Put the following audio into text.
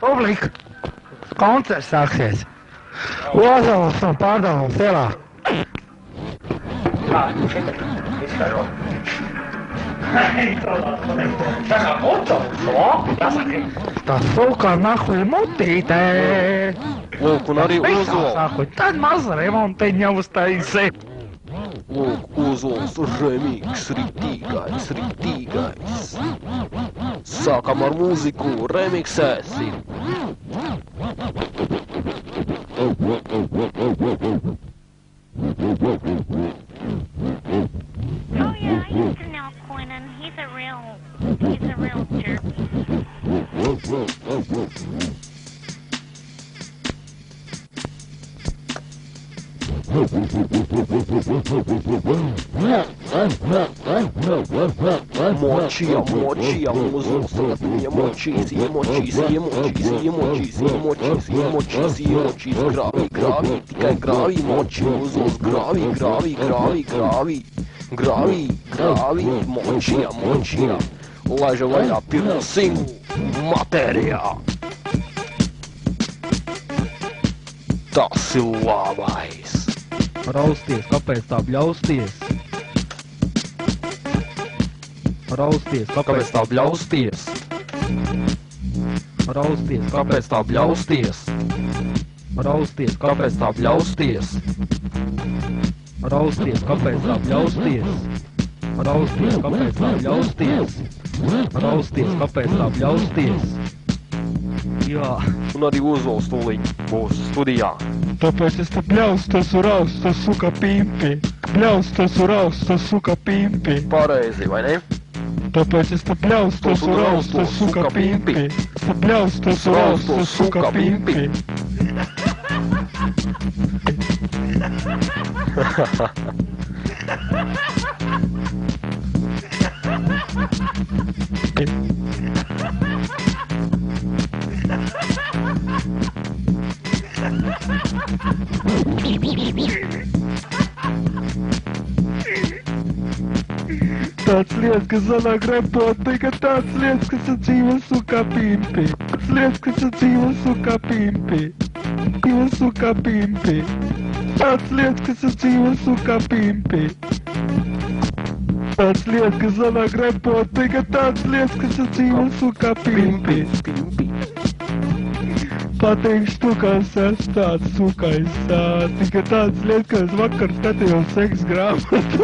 Publika! Koncerts sāksies! Ozols un Pārdalas ielā! Kā, šitā izskaro? Tā kā Ozols, o? Jāsaka. Tā suka nahuj mutītē! Lūk, un arī Ozols. Sākuj, tad maz remontiņa uztaisi! Lūk, Ozols remix, riktīgais. Sākam ar mūziku, remixēsim. Oh yeah, I used to know Quentin. He's a real jerk. Močija, Ozols tagad iemočīs, grāvī, tikai grāvī moči, Ozols grāvī, močija. Laiža vaļā pirmo singlu matērijā. Tas ir labais. Rausties, kāpēc tā bļausties? Rausties, kāpēc tā bļausties? Rausties, kāpēc tā bļausties? Rausties, kāpēc tā bļausties? Rausties, kāpēc tā bļausties? Rausties, kāpēc tā bļausties? Rausties, kāpēc tā bļausties? Jā. Un arī Ozols tūlīt būs studijā. Tāpēc es te bļaustos un raustos, suka pimpi. Bļaustos un raustos, suka pimpi. Pareizi, vai ne? Tāpēc es te bļaustos un raustos, suka pimpi. Te bļaustos un raustos, suka pimpi. Tāds lietas, kas sanāk repot, tikai tāds lietas, kas ir dzīvo suka pimpi. Tāds lietas, kas ir dzīvo suka pimpi. Dzīvo suka pimpi. Tāds lietas, kas ir dzīvo suka pimpi. Tāds lietas, kas sanāk repot, tikai tāds lietas, kas ir dzīvo suka pimpi. Pateikšu tu, ka es esmu tāds sukais, tikai tāds lietas, ka es vakar skatījos seks grāmatu.